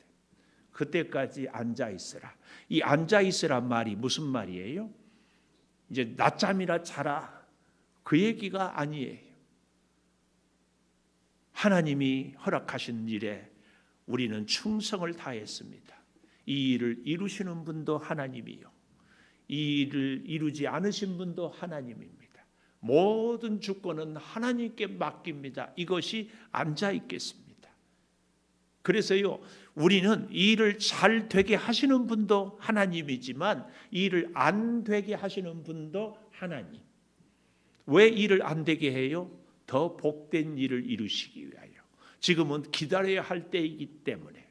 그때까지 앉아 있으라. 이 앉아 있으란 말이 무슨 말이에요? 이제 낮잠이나 자라 그 얘기가 아니에요. 하나님이 허락하신 일에 우리는 충성을 다했습니다. 이 일을 이루시는 분도 하나님이요, 이 일을 이루지 않으신 분도 하나님입니다. 모든 주권은 하나님께 맡깁니다. 이것이 앉아 있겠습니다. 그래서요, 우리는 이 일을 잘 되게 하시는 분도 하나님이지만 이 일을 안 되게 하시는 분도 하나님. 왜 일을 안 되게 해요? 더 복된 일을 이루시기 위하여. 지금은 기다려야 할 때이기 때문에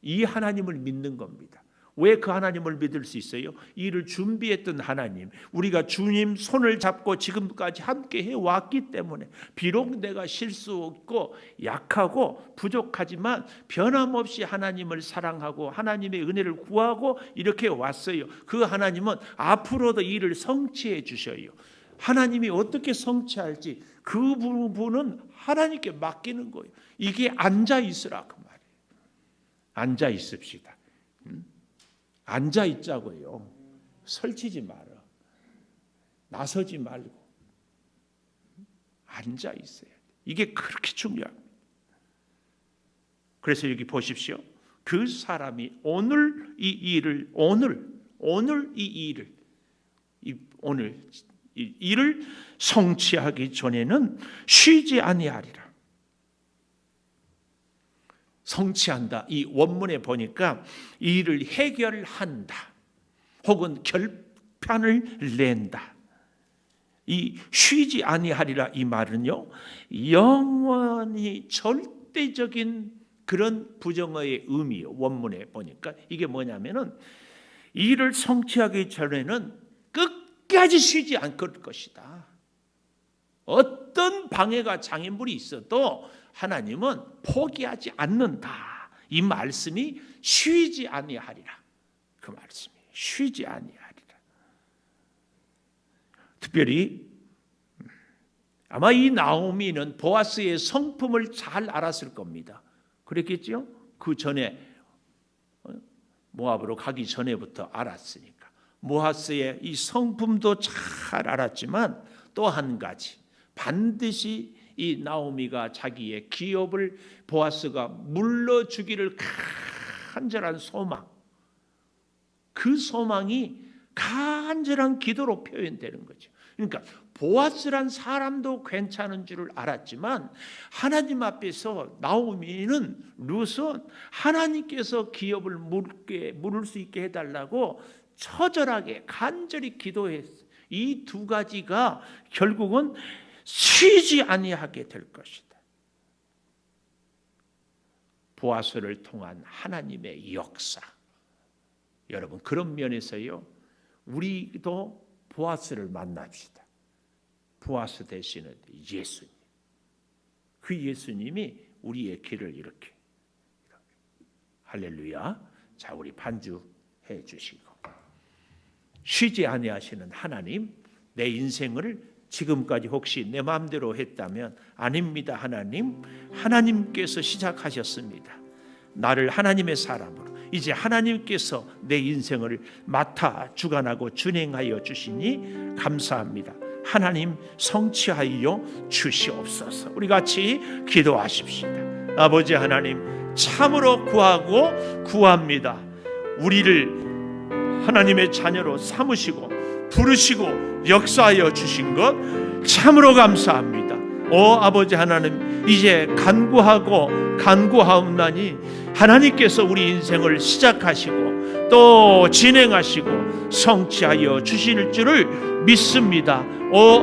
이 하나님을 믿는 겁니다. 왜 그 하나님을 믿을 수 있어요? 이를 준비했던 하나님, 우리가 주님 손을 잡고 지금까지 함께 해왔기 때문에 비록 내가 실수했고 약하고 부족하지만 변함없이 하나님을 사랑하고 하나님의 은혜를 구하고 이렇게 왔어요. 그 하나님은 앞으로도 이를 성취해 주셔요. 하나님이 어떻게 성취할지 그 부분은 하나님께 맡기는 거예요. 이게 앉아 있으라 그 말이에요. 앉아 있읍시다. 앉아 있자고요. 설치지 마라. 나서지 말고 앉아 있어야 돼. 이게 그렇게 중요합니다. 그래서 여기 보십시오. 그 사람이 오늘 이 일을 성취하기 전에는 쉬지 아니하리라. 성취한다. 이 원문에 보니까 이 일을 해결한다. 혹은 결판을 낸다. 이 쉬지 아니하리라 이 말은요, 영원히 절대적인 그런 부정어의 의미예요. 원문에 보니까 이게 뭐냐면은 이 일을 성취하기 전에는 끝까지 쉬지 않을 것이다. 어떤 방해가 장애물이 있어도 하나님은 포기하지 않는다. 이 말씀이 쉬지 아니하리라. 그 말씀이 쉬지 아니하리라. 특별히 아마 이 나오미는 보아스의 성품을 잘 알았을 겁니다. 그랬겠죠? 그 전에 모압으로 가기 전에부터 알았으니까. 보아스의 이 성품도 잘 알았지만 또 한 가지, 반드시 이 나오미가 자기의 기업을 보아스가 물러주기를 간절한 소망, 그 소망이 간절한 기도로 표현되는 거죠. 그러니까 보아스란 사람도 괜찮은 줄을 알았지만 하나님 앞에서 나오미는, 룻은 하나님께서 기업을 물을 수 있게 해달라고 처절하게 간절히 기도했어요. 이 두 가지가 결국은 쉬지 아니하게 될 것이다. 보아스를 통한 하나님의 역사. 여러분, 그런 면에서요, 우리도 보아스를 만납시다. 보아스 되시는 예수님, 그 예수님이 우리의 길을 이렇게 할렐루야. 자, 우리 반주해 주시고 쉬지 아니하시는 하나님, 내 인생을 지금까지 혹시 내 마음대로 했다면 아닙니다. 하나님께서 시작하셨습니다. 나를 하나님의 사람으로 이제 하나님께서 내 인생을 맡아 주관하고 준행하여 주시니 감사합니다. 하나님 성취하여 주시옵소서. 우리 같이 기도하십시다. 아버지 하나님, 참으로 구합니다. 우리를 하나님의 자녀로 삼으시고 부르시고 역사하여 주신 것 참으로 감사합니다. 아버지 하나님, 이제 간구하옵나니 하나님께서 우리 인생을 시작하시고 또 진행하시고 성취하여 주실 줄을 믿습니다.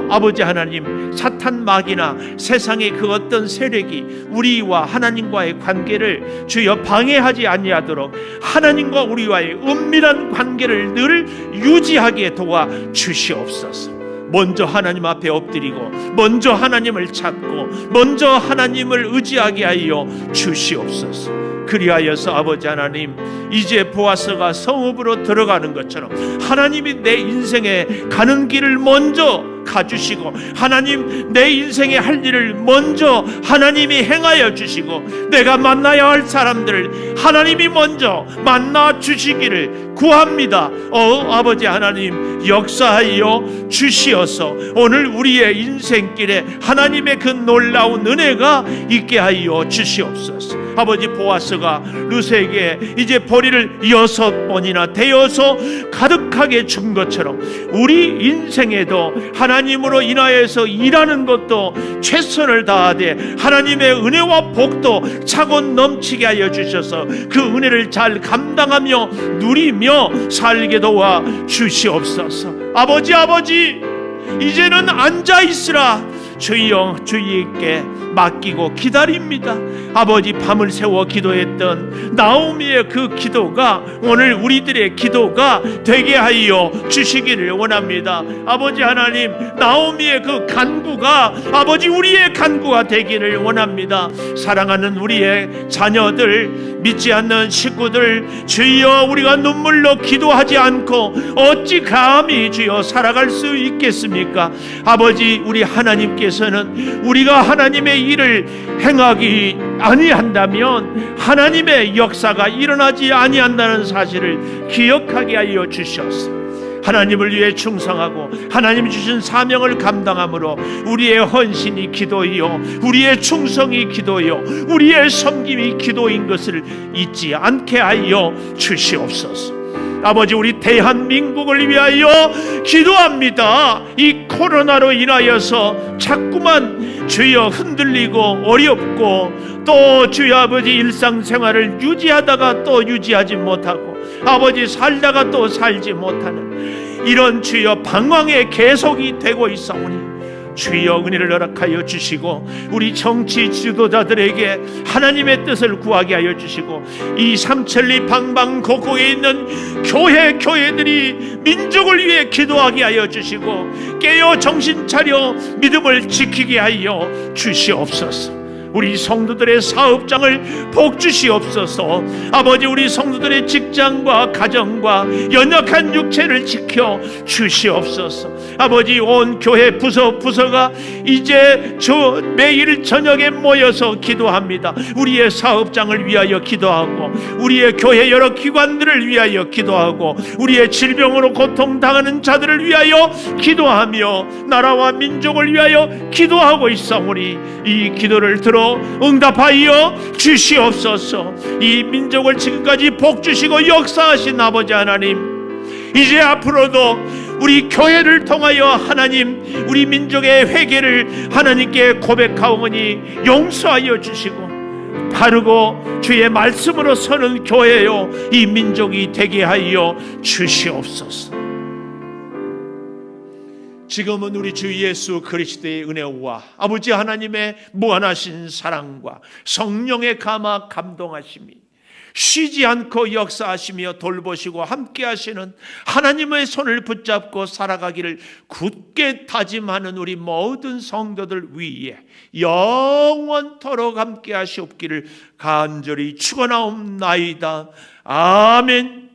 아버지 하나님, 사탄 마귀나 세상의 그 어떤 세력이 우리와 하나님과의 관계를 주여 방해하지 아니하도록 하나님과 우리와의 은밀한 관계를 늘 유지하게 도와 주시옵소서. 먼저 하나님 앞에 엎드리고 먼저 하나님을 찾고 먼저 하나님을 의지하게 하여 주시옵소서. 그리하여서 아버지 하나님, 이제 보아스가 성읍으로 들어가는 것처럼 하나님이 내 인생에 가는 길을 먼저 가주시고 하나님 내 인생에 할 일을 먼저 하나님이 행하여 주시고 내가 만나야 할 사람들을 하나님이 먼저 만나 주시기를 구합니다. 아버지 하나님, 역사하여 주시어서 오늘 우리의 인생길에 하나님의 그 놀라운 은혜가 있게 하여 주시옵소서. 아버지, 보아스가 루스에게 이제 보리를 6번이나 되어서 가득하게 준 것처럼 우리 인생에도 하나님으로 인하여서 일하는 것도 최선을 다하되 하나님의 은혜와 복도 차고 넘치게 하여 주셔서 그 은혜를 잘 감당하며 누리며 살게 도와 주시옵소서. 아버지, 이제는 앉아있으라 주여 주님께 맡기고 기다립니다. 아버지, 밤을 새워 기도했던 나오미의 그 기도가 오늘 우리들의 기도가 되게 하여 주시기를 원합니다. 아버지 하나님, 나오미의 그 간구가 아버지 우리의 간구가 되기를 원합니다. 사랑하는 우리의 자녀들, 믿지 않는 식구들, 주여 우리가 눈물로 기도하지 않고 어찌 감히 주여 살아갈 수 있겠습니까? 아버지, 우리 하나님께서는 우리가 하나님의 일을 행하기 아니한다면 하나님의 역사가 일어나지 아니한다는 사실을 기억하게 하여 주셨소. 하나님을 위해 충성하고 하나님 주신 사명을 감당함으로 우리의 헌신이 기도이요 우리의 충성이 기도이요 우리의 섬김이 기도인 것을 잊지 않게 하여 주시옵소서. 아버지, 우리 대한민국을 위하여 기도합니다. 이 코로나로 인하여서 자꾸만 주여 흔들리고 어렵고 또 주여 아버지 일상생활을 유지하다가 또 유지하지 못하고 아버지 살다가 또 살지 못하는 이런 주여 방황의 계속이 되고 있사오니 주여 은혜를 허락하여 주시고 우리 정치 지도자들에게 하나님의 뜻을 구하게 하여 주시고 이 삼천리 방방곡곡에 있는 교회들이 민족을 위해 기도하게 하여 주시고 깨어 정신 차려 믿음을 지키게 하여 주시옵소서. 우리 성도들의 사업장을 복 주시옵소서. 아버지, 우리 성도들의 직장과 가정과 연약한 육체를 지켜 주시옵소서. 아버지, 온 교회 부서가 이제 매일 저녁에 모여서 기도합니다. 우리의 사업장을 위하여 기도하고 우리의 교회 여러 기관들을 위하여 기도하고 우리의 질병으로 고통당하는 자들을 위하여 기도하며 나라와 민족을 위하여 기도하고 있사오니 이 기도를 들어 응답하여 주시옵소서. 이 민족을 지금까지 복 주시고 역사하신 아버지 하나님, 이제 앞으로도 우리 교회를 통하여 하나님 우리 민족의 회개를 하나님께 고백하오니 용서하여 주시고 바르고 주의 말씀으로 서는 교회요 이 민족이 되게 하여 주시옵소서. 지금은 우리 주 예수 그리스도의 은혜와 아버지 하나님의 무한하신 사랑과 성령의 감화 감동하심이 쉬지 않고 역사하시며 돌보시고 함께 하시는 하나님의 손을 붙잡고 살아가기를 굳게 다짐하는 우리 모든 성도들 위에 영원토록 함께 하시옵기를 간절히 축원하옵나이다. 아멘.